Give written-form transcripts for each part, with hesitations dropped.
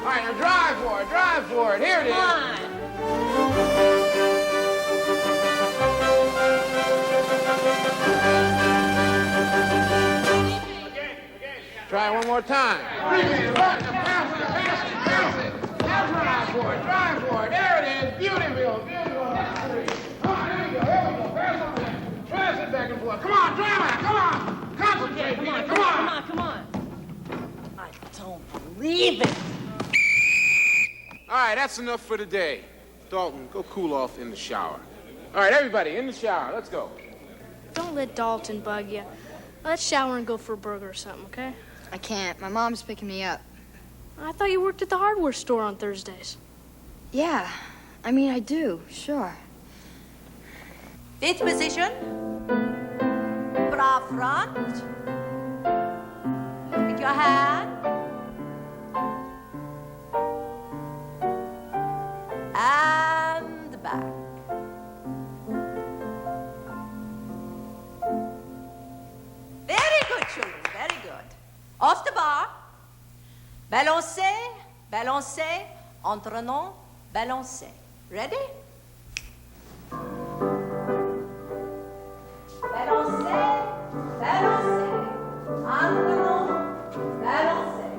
All right, now drive for it, drive for it. Here it is. Come on. Try it one more time. Pass it. Now drive for it, drive for it. There it is. Beautiful. Come on, here we go. Pass on that. Pass it back and forth. Come on, drama. Come on. Concentrate. Come on. I don't believe it. All right, that's enough for today. Dalton, go cool off in the shower. All right, everybody, in the shower. Let's go. Don't let Dalton bug you. Let's shower and go for a burger or something, okay? I can't. My mom's picking me up. I thought you worked at the hardware store on Thursdays. Yeah, I mean, I do, sure. Fifth position. Bra front. Look at your hand. And the back. Very good, children, very good. Off the bar. Balancez, balancez, entraînant, balancez. Ready? Balancez, balancez, entraînant, balancez.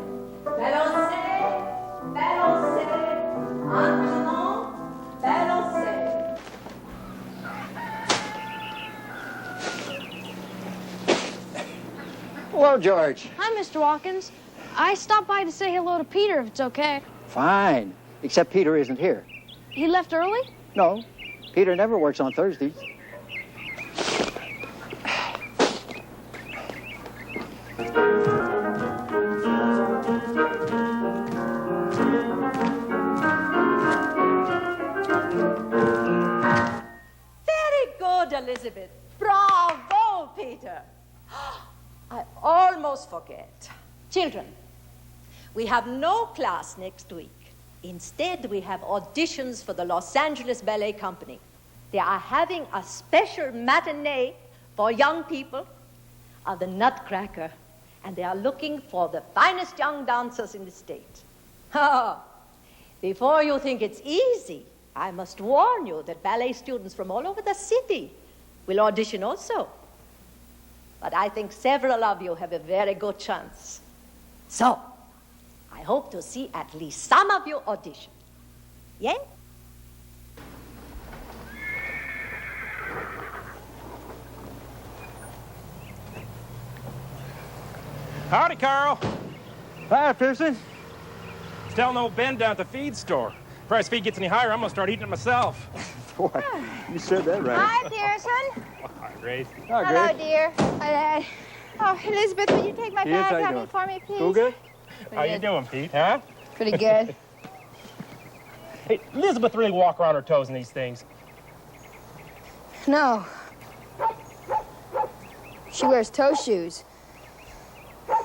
Balancez, balancez, entraînant, balancez. Hello, George. Hi, Mr. Watkins. I stopped by to say hello to Peter, if it's okay. Fine, except Peter isn't here. He left early? No, Peter never works on Thursdays. Very good, Elizabeth. Bravo, Peter. I almost forget. Children, we have no class next week. Instead, we have auditions for the Los Angeles Ballet Company. They are having a special matinee for young people of the Nutcracker, and they are looking for the finest young dancers in the state. Before you think it's easy, I must warn you that ballet students from all over the city will audition also. But I think several of you have a very good chance. So, I hope to see at least some of you audition. Yay? Howdy, Carl. Hi, Pearson. Telling old Ben down at the feed store. Price feed gets any higher, I'm gonna start eating it myself. Boy, you said that right. Hi, Pearson. Hi, Grace. Hi, Hello, Grace. dear. Oh, Elizabeth, will you take my Yes, how bag, you honey, doing? for me, please? Feel good? How you doing, Pete, huh? Pretty good. Hey, Elizabeth really walk around her toes in these things. No. She wears toe shoes.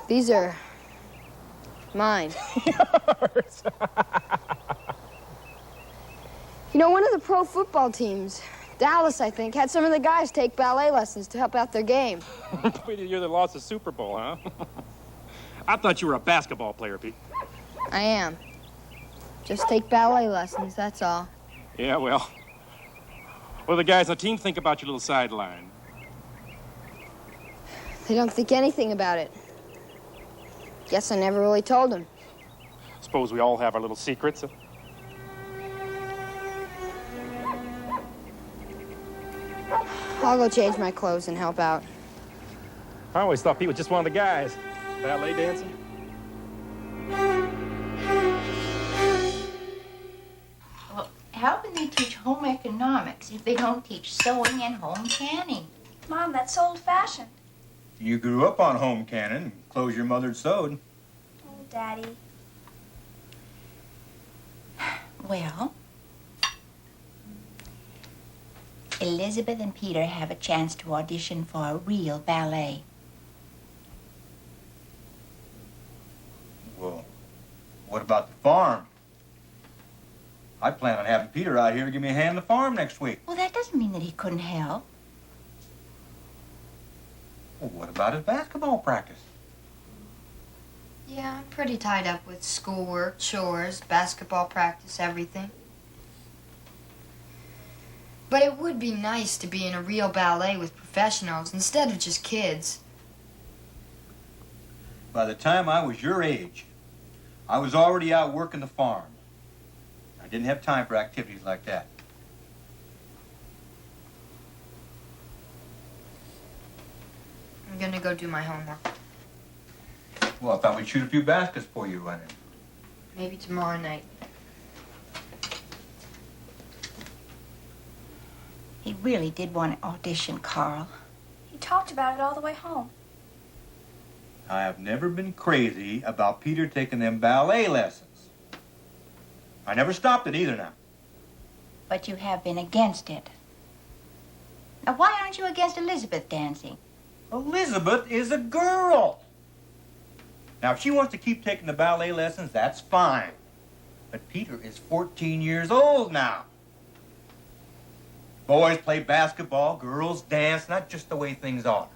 These are mine. You know, one of the pro football teams, Dallas, I think, had some of the guys take ballet lessons to help out their game. You're the lost the Super Bowl, huh? I thought you were a basketball player, Pete. I am. Just take ballet lessons, that's all. Yeah, well. What do the guys on the team think about your little sideline? They don't think anything about it. Guess I never really told them. Suppose we all have our little secrets. I'll go change my clothes and help out. I always thought Pete was just one of the guys. Ballet dancing? Well, how can they teach home economics if they don't teach sewing and home canning? Mom, that's old-fashioned. You grew up on home canning, clothes your mother sewed. Oh, Daddy. Well, Elizabeth and Peter have a chance to audition for a real ballet. Well, what about the farm? I plan on having Peter out here to give me a hand on the farm next week. Well, that doesn't mean that he couldn't help. Well, what about his basketball practice? Yeah, I'm pretty tied up with schoolwork, chores, basketball practice, everything. But it would be nice to be in a real ballet with professionals instead of just kids. By the time I was your age, I was already out working the farm. I didn't have time for activities like that. I'm gonna go do my homework. Well, I thought we'd shoot a few baskets before you went in. Maybe tomorrow night. He really did want to audition, Carl. He talked about it all the way home. I have never been crazy about Peter taking them ballet lessons. I never stopped it either now. But you have been against it. Now, why aren't you against Elizabeth dancing? Elizabeth is a girl. Now, if she wants to keep taking the ballet lessons, that's fine. But Peter is 14 years old now. Boys play basketball, girls dance, not just the way things are.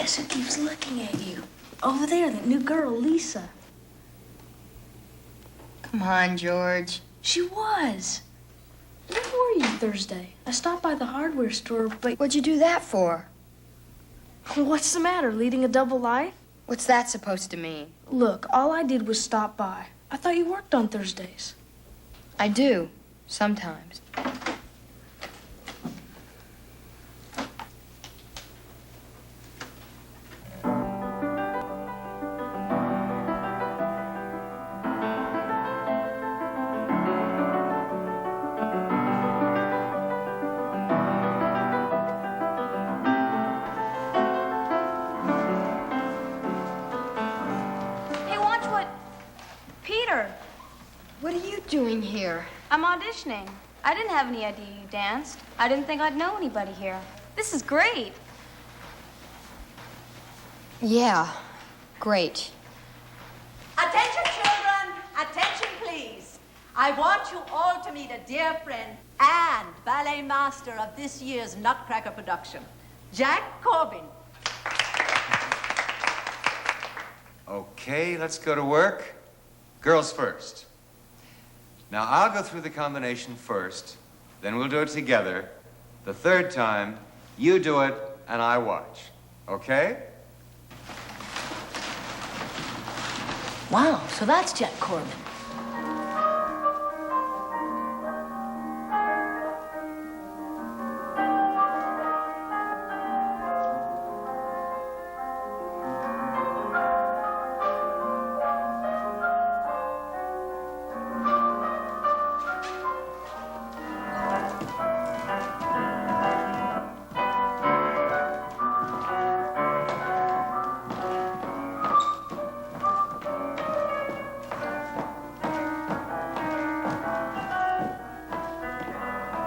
Guess who keeps looking at you? Over there, that new girl, Lisa. Come on, George. She was. Where were you Thursday? I stopped by the hardware store, but What'd you do that for? what's the matter, leading a double life? What's that supposed to mean? Look, all I did was stop by. I thought you worked on Thursdays. I do, sometimes. What are you doing here? I'm auditioning. I didn't have any idea you danced. I didn't think I'd know anybody here. This is great. Yeah, great. Attention, children! Attention, please. I want you all to meet a dear friend and ballet master of this year's Nutcracker production, Jack Corbin. Okay, let's go to work. Girls first. Now, I'll go through the combination first, then we'll do it together. The third time, you do it, and I watch. Okay? Wow, so that's Jack Corbin.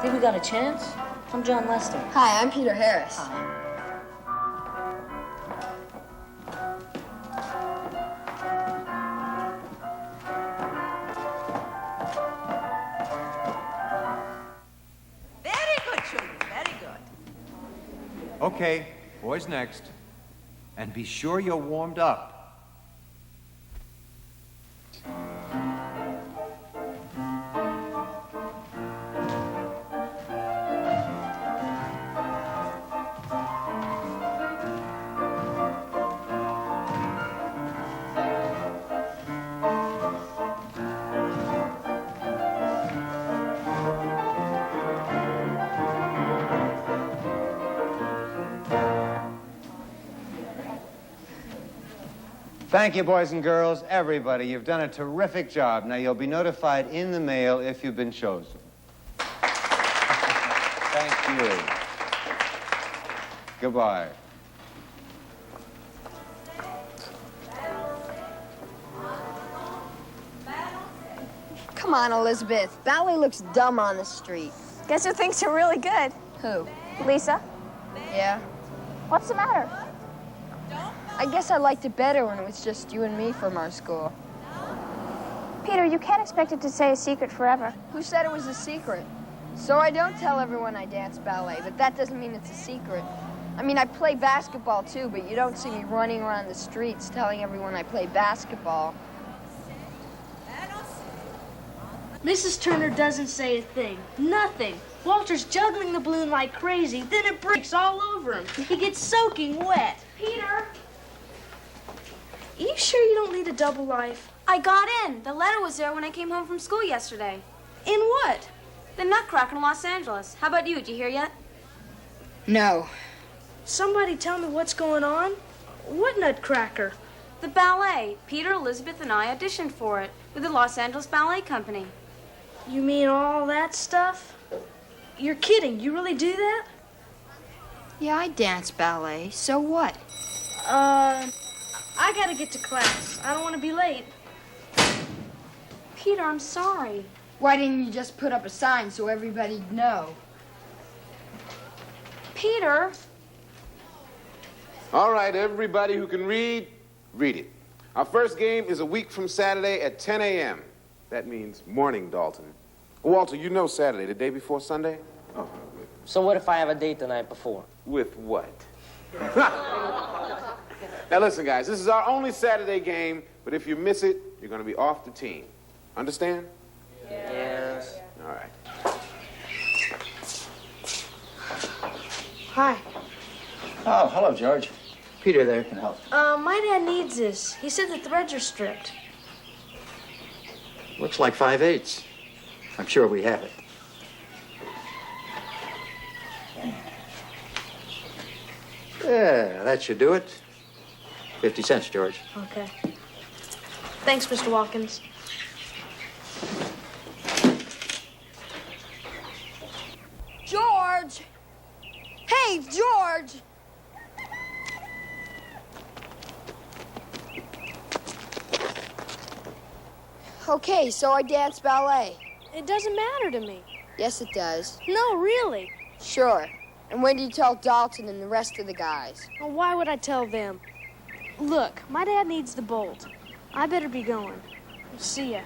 Think we got a chance? I'm John Lester. Hi, I'm Peter Harris. Very good, children, very good. Okay, boys next. And be sure you're warmed up. Thank you, boys and girls, everybody. You've done a terrific job. Now, you'll be notified in the mail if you've been chosen. Thank you. Goodbye. Come on, Elizabeth. Ballet looks dumb on the street. Guess who thinks you're really good? Who? Lisa. Yeah? What's the matter? I guess I liked it better when it was just you and me from our school. Peter, you can't expect it to stay a secret forever. Who said it was a secret? So I don't tell everyone I dance ballet, but that doesn't mean it's a secret. I mean, I play basketball too, but you don't see me running around the streets telling everyone I play basketball. Mrs. Turner doesn't say a thing. Nothing. Walter's juggling the balloon like crazy, then it breaks all over him. He gets soaking wet. Peter! Are you sure you don't lead a double life? I got in. The letter was there when I came home from school yesterday. In what? The Nutcracker in Los Angeles. How about you? Did you hear yet? No. Somebody tell me what's going on. What Nutcracker? The ballet. Peter, Elizabeth, and I auditioned for it with the Los Angeles Ballet Company. You mean all that stuff? You're kidding. You really do that? Yeah, I dance ballet. So what? I gotta get to class. I don't want to be late. Peter, I'm sorry. Why didn't you just put up a sign so everybody'd know? Peter! All right, everybody who can read, read it. Our first game is a week from Saturday at 10 a.m. That means morning, Dalton. Walter, you know Saturday, the day before Sunday? Oh, good. So what if I have a date the night before? With what? Now listen, guys, this is our only Saturday game, but if you miss it, you're going to be off the team. Understand? Yes. All right. Hi. Oh, hello, George. Peter there can help. My dad needs this. He said the threads are stripped. Looks like 5/8. I'm sure we have it. Yeah, that should do it. 50 cents, George. Okay. Thanks, Mr. Watkins. George! Hey, George! Okay, so I dance ballet. It doesn't matter to me. Yes, it does. No, really. Sure. And when do you tell Dalton and the rest of the guys? Well, why would I tell them? Look, my dad needs the bolt. I better be going. See ya.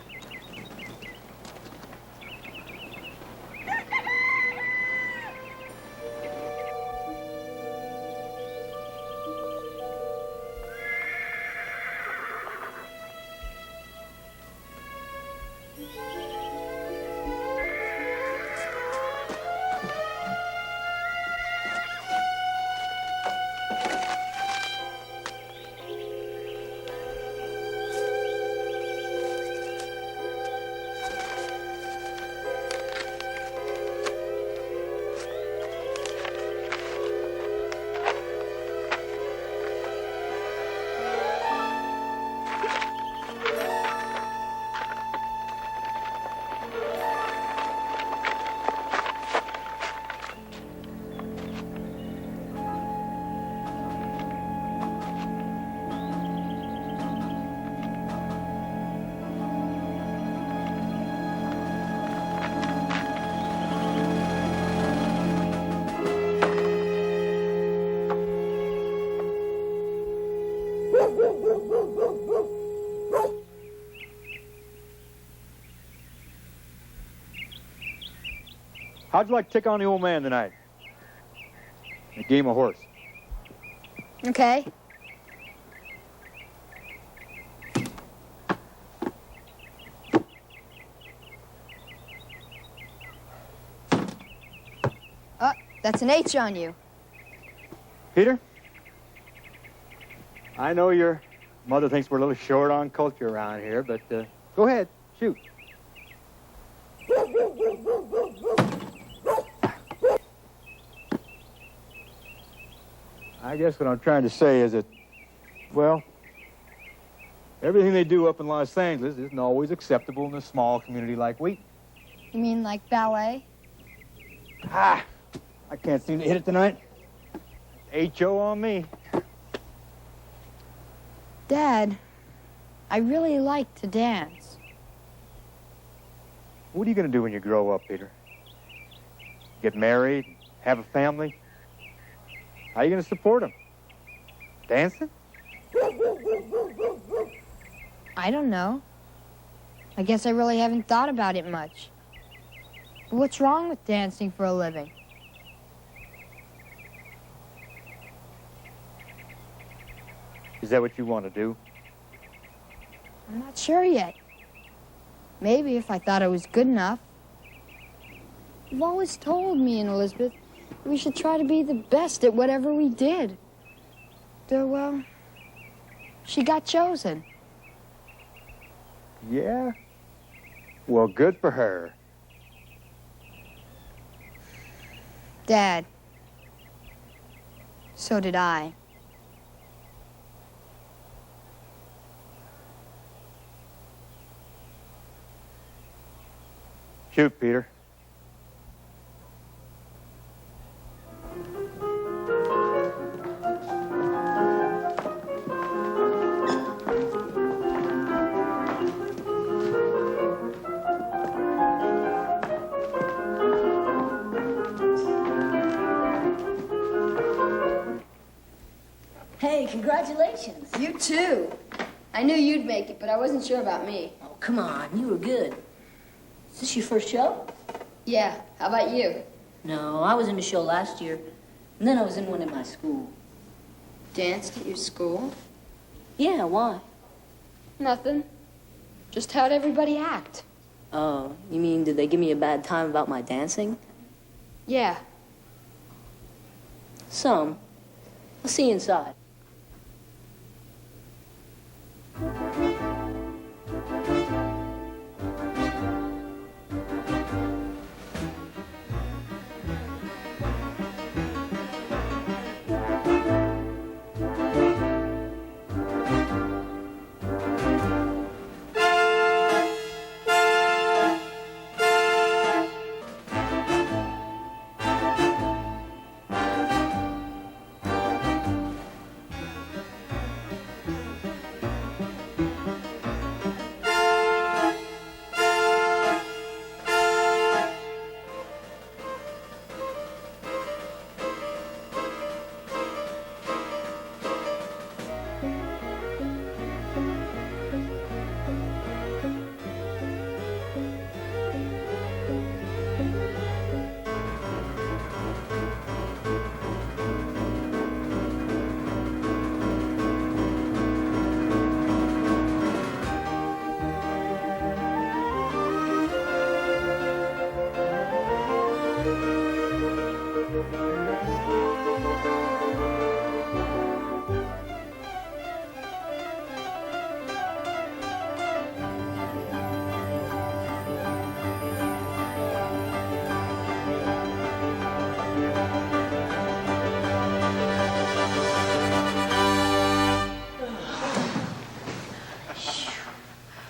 How'd you like to take on the old man tonight? A game of horse. Okay. That's an H on you. Peter? I know your mother thinks we're a little short on culture around here, but go ahead, shoot. I guess what I'm trying to say is that, well, everything they do up in Los Angeles isn't always acceptable in a small community like Wheaton. You mean like ballet? I can't seem to hit it tonight. H.O. on me. Dad, I really like to dance. What are you going to do when you grow up, Peter? get married, have a family. How are you going to support them? Dancing? I don't know. I guess I really haven't thought about it much. But what's wrong with dancing for a living? Is that what you want to do? I'm not sure yet. Maybe if I thought I was good enough. You've always told me and Elizabeth that we should try to be the best at whatever we did. Well, she got chosen. Yeah? Well, good for her. Dad. So did I. Shoot, Peter. Hey, congratulations. You too. I knew you'd make it, but I wasn't sure about me. Oh, come on, you were good. Is this your first show? Yeah, how about you? No, I was in a show last year, and then I was in one at my school. Danced at your school? Yeah, why? Nothing. Just how'd everybody act? Oh, you mean did they give me a bad time about my dancing? Yeah. Some. I'll see you inside.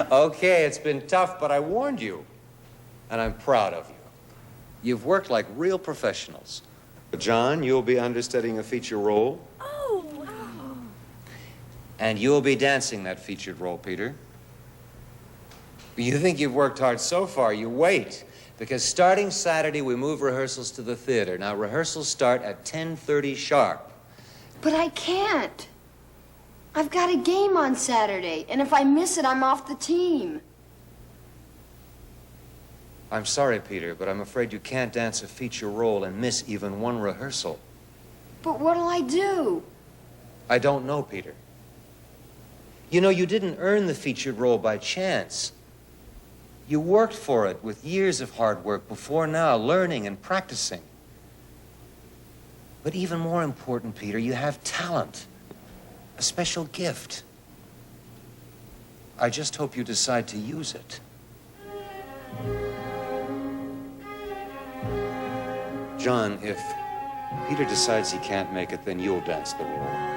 Okay, it's been tough, but I warned you. And I'm proud of you. You've worked like real professionals. John, you'll be understudying a feature role. Oh, wow. And you'll be dancing that featured role, Peter. You think you've worked hard so far, you wait. Because starting Saturday, we move rehearsals to the theater. Now, rehearsals start at 10:30 sharp. But I can't. I've got a game on Saturday, and if I miss it, I'm off the team. I'm sorry, Peter, but I'm afraid you can't dance a feature role and miss even one rehearsal. But what'll I do? I don't know, Peter. You know, you didn't earn the featured role by chance. You worked for it with years of hard work before now, learning and practicing. But even more important, Peter, you have talent. A special gift. I just hope you decide to use it. John, if Peter decides he can't make it, then you'll dance the role.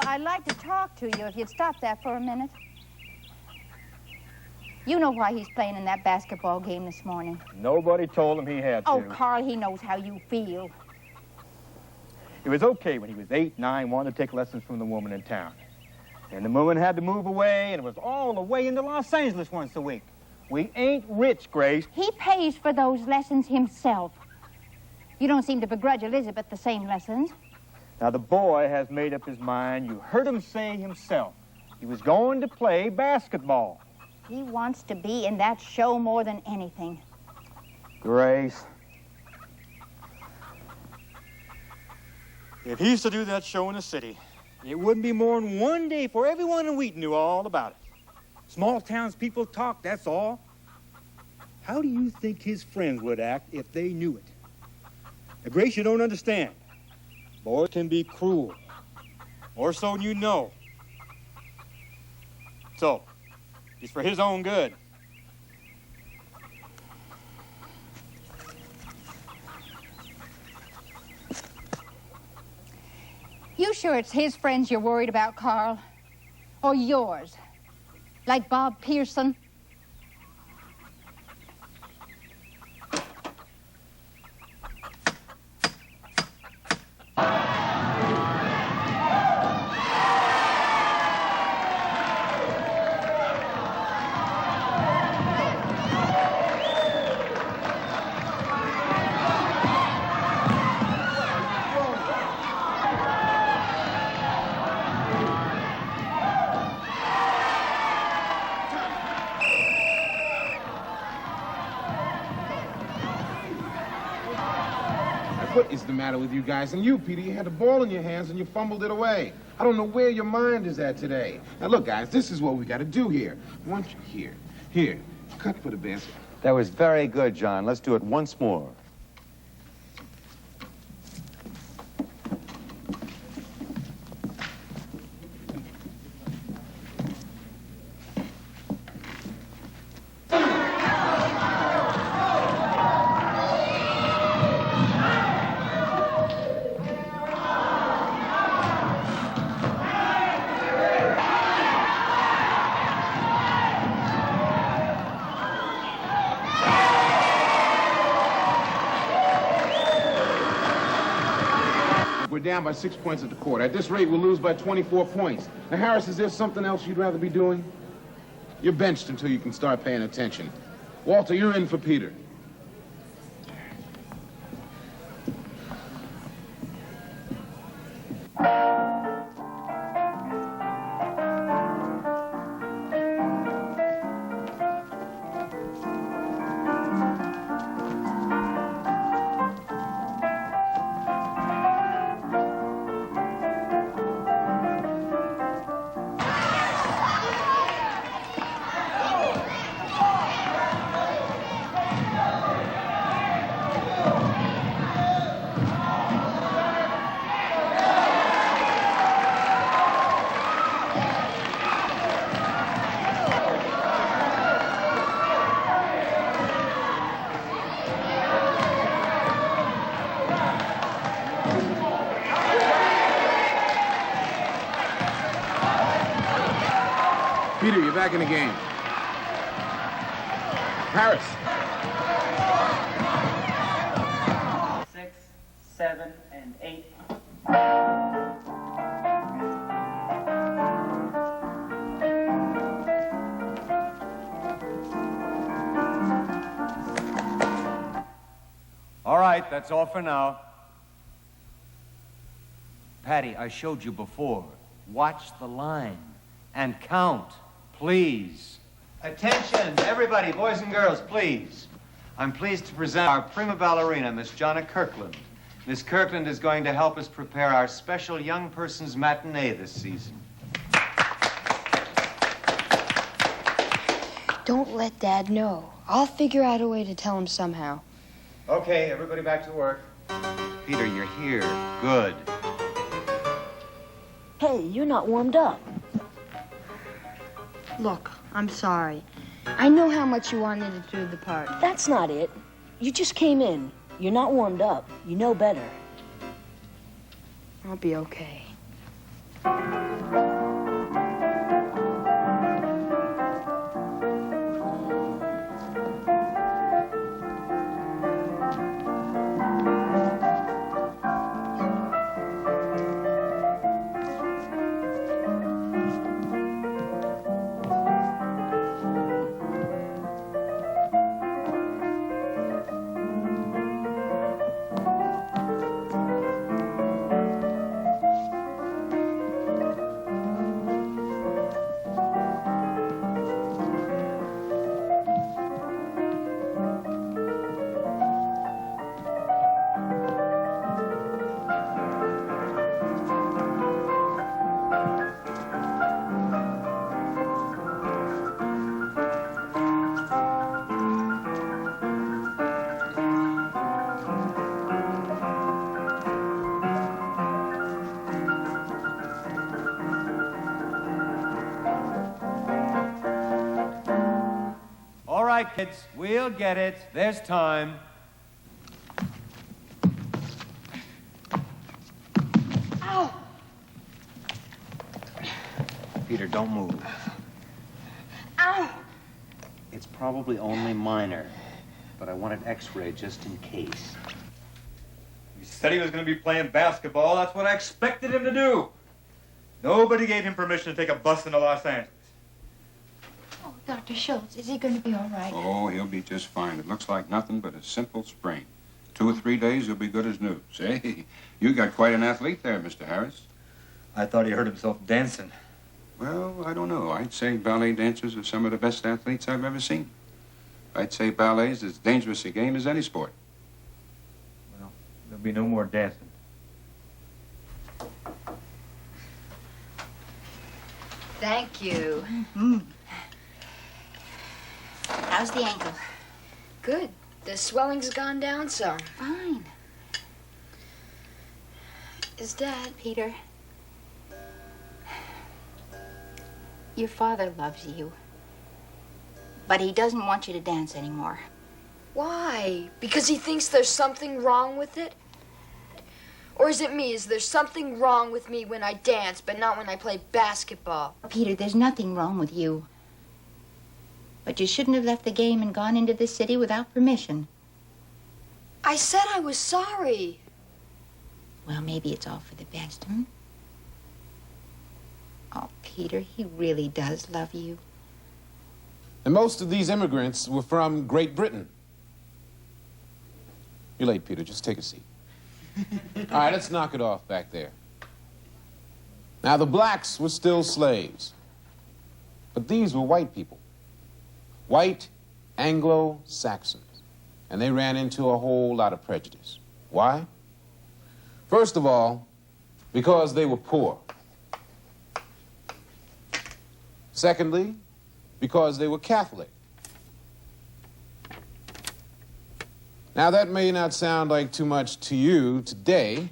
I'd like to talk to you if you'd stop that for a minute. You know why he's playing in that basketball game this morning. Nobody told him he had to. Oh, Carl, he knows how you feel. It was okay when he was 8, 9, wanted to take lessons from the woman in town. And the woman had to move away, and it was all the way into Los Angeles once a week. We ain't rich, Grace. He pays for those lessons himself. You don't seem to begrudge Elizabeth the same lessons. Now, the boy has made up his mind. You heard him say himself. He was going to play basketball. He wants to be in that show more than anything. Grace. If he used to do that show in the city, it wouldn't be more than one day before everyone in Wheaton knew all about it. Small towns people talk, that's all. How do you think his friends would act if they knew it? Now, Grace, you don't understand. Boys can be cruel. More so than you know. So, it's for his own good. You sure it's his friends you're worried about, Carl? Or yours? Like Bob Pearson? What is the matter with you guys? And you, Peter, you had the ball in your hands and you fumbled it away. I don't know where your mind is at today. Now, look, guys, this is what we got to do here. I want you here, cut for the basket. That was very good, John. Let's do it once more. We're down by 6 points at the quarter. At this rate, we'll lose by 24 points. Now, Harris, is there something else you'd rather be doing? You're benched until you can start paying attention. Walter, you're in for Peter. Peter, you're back in the game. Harris. 6, 7, and 8. All right, that's all for now. Patty, I showed you before. Watch the line and count, please. Attention, everybody, boys and girls, please. I'm pleased to present our prima ballerina, Miss Jonna Kirkland. Miss Kirkland is going to help us prepare our special young person's matinee this season. Don't let Dad know. I'll figure out a way to tell him somehow. Okay, everybody back to work. Peter, you're here. Good. Hey, you're not warmed up. Look, I'm sorry. I know how much you wanted to do the part. That's not it. You just came in. You're not warmed up. You know better. I'll be okay. kids. We'll get it. There's time. Ow! Peter, don't move. Ow! It's probably only minor, but I want an x-ray just in case. He said he was going to be playing basketball. That's what I expected him to do. Nobody gave him permission to take a bus into Los Angeles. Oh, Dr. Schultz, is he going to be all right? Oh, he'll be just fine. It looks like nothing but a simple sprain. 2 or 3 days, he'll be good as new. Say, you got quite an athlete there, Mr. Harris. I thought he hurt himself dancing. Well, I don't know. I'd say ballet dancers are some of the best athletes I've ever seen. I'd say ballet's as dangerous a game as any sport. Well, there'll be no more dancing. Thank you. How's the ankle? Good. The swelling's gone down some. Fine. Is Dad? Peter, your father loves you, but he doesn't want you to dance anymore. Why? Because he thinks there's something wrong with it? Or is it me? Is there something wrong with me when I dance, but not when I play basketball? Peter, there's nothing wrong with you. But you shouldn't have left the game and gone into the city without permission. I said I was sorry. Well, maybe it's all for the best, hmm? Oh, Peter, he really does love you. And most of these immigrants were from Great Britain. You're late, Peter. Just take a seat. All right, let's knock it off back there. Now, the blacks were still slaves. But these were white people. White Anglo-Saxons. And they ran into a whole lot of prejudice. Why? First of all, because they were poor. Secondly, because they were Catholic. Now, that may not sound like too much to you today,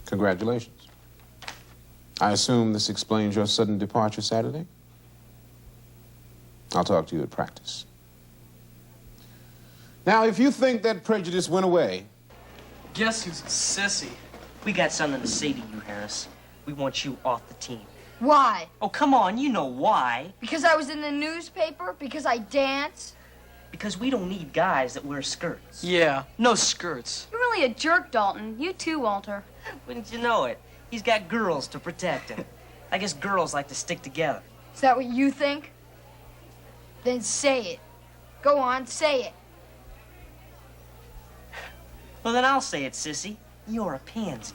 congratulations. I assume this explains your sudden departure Saturday? I'll talk to you at practice. Now, if you think that prejudice went away... Guess who's a sissy? We got something to say to you, Harris. We want you off the team. Why? Oh, come on, you know why. Because I was in the newspaper? Because I dance? Because we don't need guys that wear skirts. Yeah, no skirts. You're really a jerk, Dalton. You too, Walter. Wouldn't you know it? He's got girls to protect him. I guess girls like to stick together. Is that what you think? Then say it. Go on, say it. Well, then I'll say it, sissy. You're a pansy.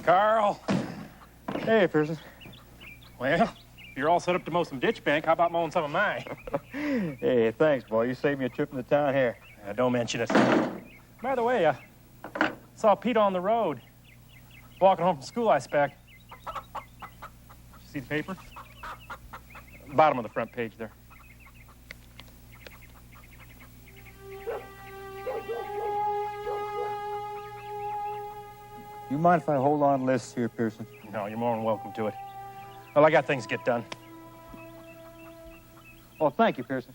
Carl. Hey, Pearson. Well, you're all set up to mow some ditch bank. How about mowing some of mine? Hey, thanks, boy. You saved me a trip in the town here. Don't mention it. By the way, I saw Pete on the road. Walking home from school, I expect. See the paper? Bottom of the front page there. You mind if I hold on lists here, Pearson? No, you're more than welcome to it. Well, I got things to get done. Oh, thank you, Pearson.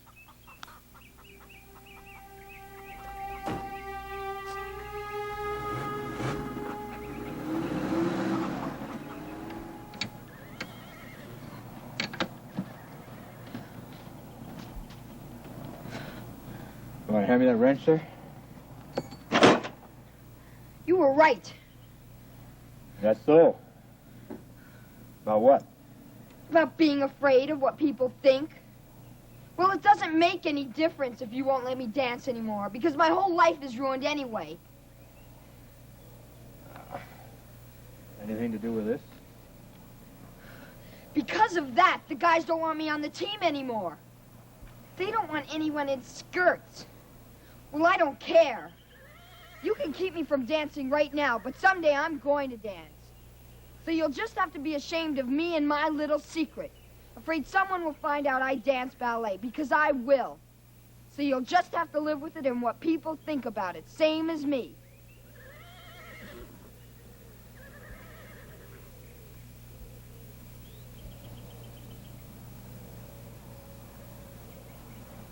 You want to hand me that wrench there? You were right. That's so. About what? About being afraid of what people think. Well, it doesn't make any difference if you won't let me dance anymore, because my whole life is ruined anyway. Anything to do with this? Because of that, the guys don't want me on the team anymore. They don't want anyone in skirts. Well, I don't care. You can keep me from dancing right now, but someday I'm going to dance. So you'll just have to be ashamed of me and my little secret. Afraid someone will find out I dance ballet, because I will. So you'll just have to live with it and what people think about it, same as me.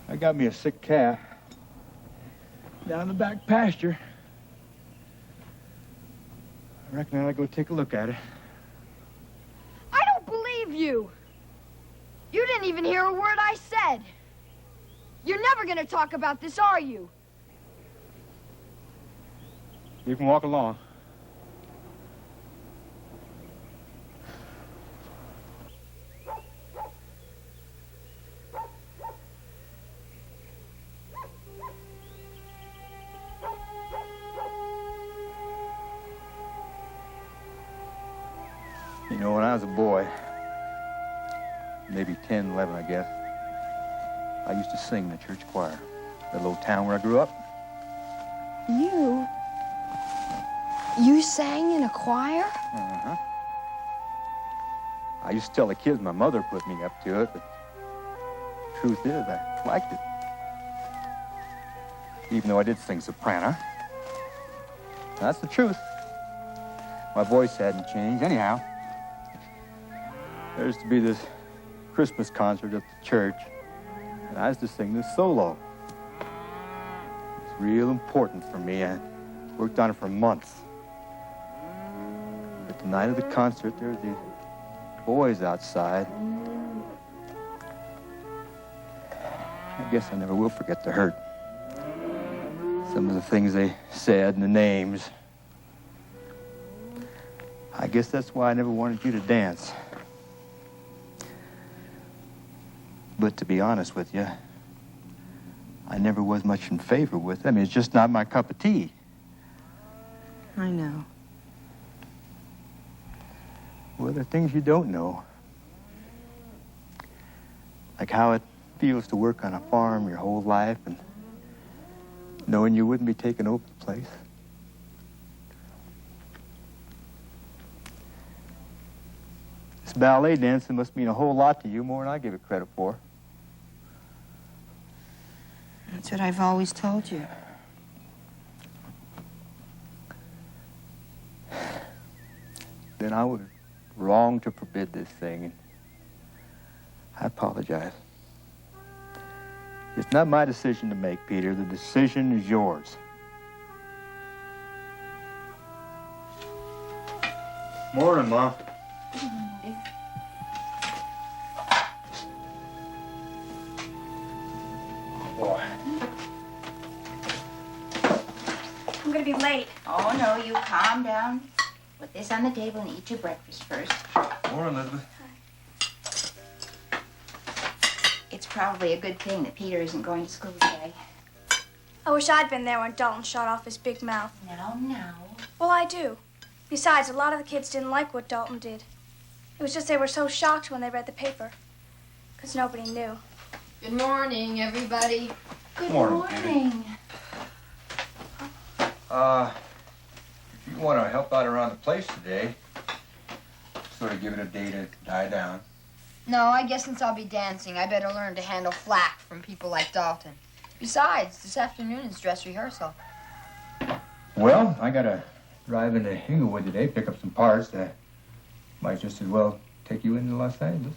I got me a sick calf down in the back pasture. I reckon I ought to go take a look at it. I don't believe you. You didn't even hear a word I said. You're never going to talk about this, are you? You can walk along. You know, when I was a boy, maybe 10, 11, I guess, I used to sing in the church choir, that little town where I grew up. You sang in a choir? Uh-huh. I used to tell the kids my mother put me up to it, but the truth is I liked it. Even though I did sing soprano. That's the truth. My voice hadn't changed. Anyhow, there used to be this Christmas concert at the church, and I used to sing this solo. It's real important for me. I worked on it for months. But the night of the concert, there were these boys outside. I guess I never will forget the hurt. Some of the things they said and the names. I guess that's why I never wanted you to dance. But to be honest with you, I never was much in favor with it. I mean, it's just not my cup of tea. I know. Well, there are things you don't know. Like how it feels to work on a farm your whole life and knowing you wouldn't be taking over the place. This ballet dancing must mean a whole lot to you, more than I give it credit for. That's what I've always told you. Then I was wrong to forbid this thing, and I apologize. It's not my decision to make, Peter. The decision is yours. Morning, Mom. Boy. I'm gonna be late. Oh, no, you calm down. Put this on the table and eat your breakfast first. Morning, Elizabeth. It's probably a good thing that Peter isn't going to school today. I wish I'd been there when Dalton shot off his big mouth. Now. Well, I do. Besides, a lot of the kids didn't like what Dalton did. It was just they were so shocked when they read the paper. Because nobody knew. Good morning, everybody. Good morning. If you want to help out around the place today, sort of give it a day to die down. No, I guess since I'll be dancing, I better learn to handle flack from people like Dalton. Besides, this afternoon is dress rehearsal. Well, I gotta drive into Inglewood today, pick up some parts that might just as well take you into Los Angeles.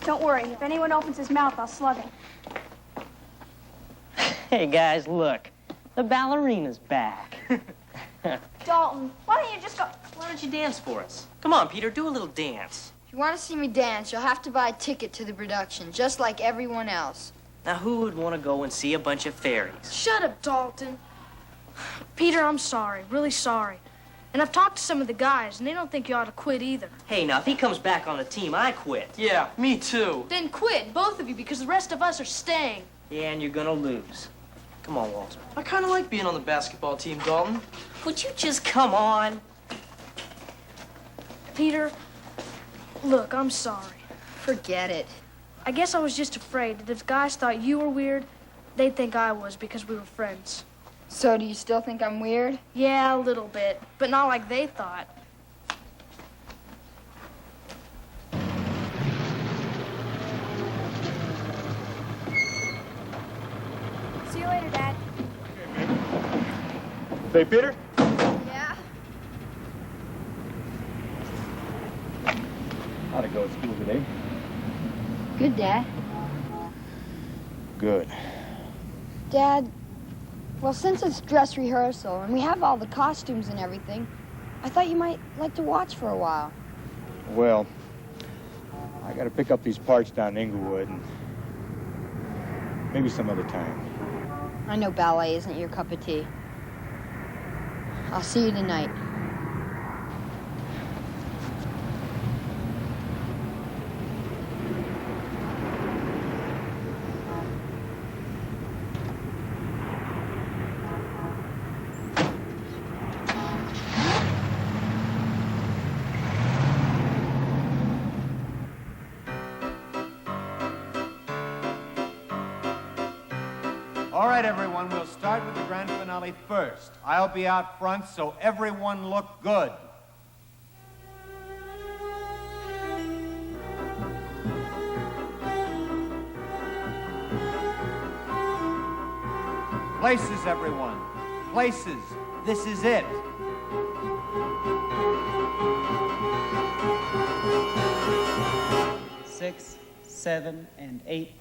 Don't worry. If anyone opens his mouth, I'll slug him. Hey, guys, look. The ballerina's back. Dalton, why don't you just go... Why don't you dance for us? Come on, Peter, do a little dance. If you want to see me dance, you'll have to buy a ticket to the production, just like everyone else. Now, who would want to go and see a bunch of fairies? Shut up, Dalton. Peter, I'm sorry, really sorry. And I've talked to some of the guys, and they don't think you ought to quit either. Hey, now, if he comes back on the team, I quit. Yeah, me too. Then quit, both of you, because the rest of us are staying. Yeah, and you're gonna lose. Come on, Walter. I kind of like being on the basketball team, Dalton. Would you just come on? Peter, look, I'm sorry. Forget it. I guess I was just afraid that if guys thought you were weird, they'd think I was because we were friends. So do you still think I'm weird? Yeah, a little bit, but not like they thought. See you later, Dad. Hey, Peter? Yeah? How'd it go at school today? Good, Dad. Good. Dad, well, since it's dress rehearsal and we have all the costumes and everything, I thought you might like to watch for a while. Well, I gotta pick up these parts down in Inglewood, and maybe some other time. I know ballet isn't your cup of tea. I'll see you tonight. All right, everyone, we'll start with the grand finale first. I'll be out front, so everyone look good. Places, everyone. Places. This is it. Six, 7, and 8.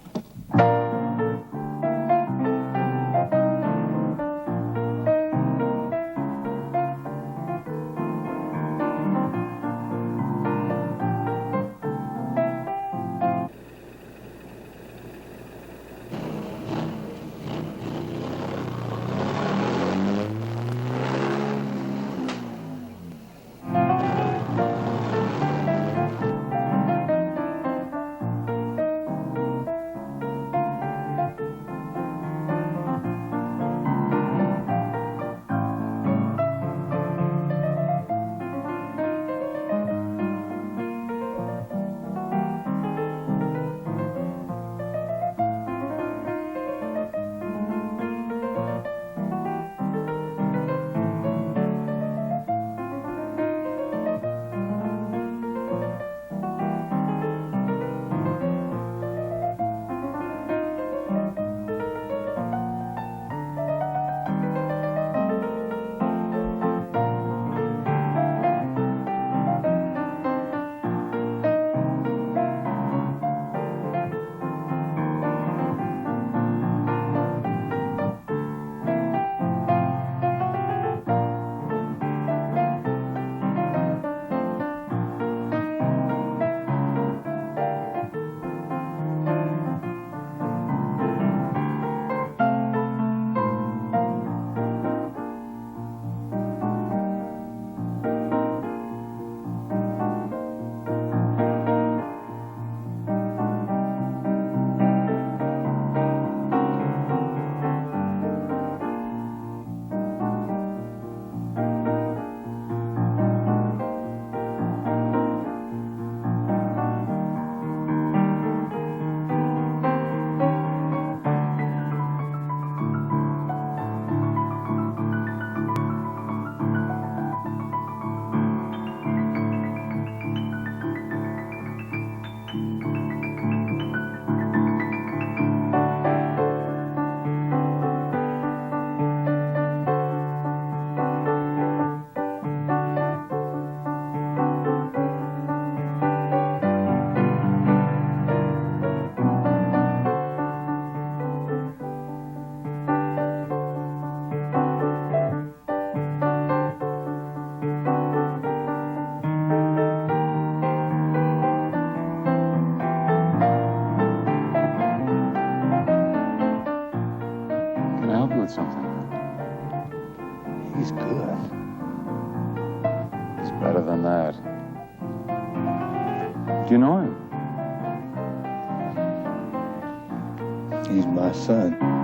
Something. He's good. He's better than that. Do you know him? He's my son.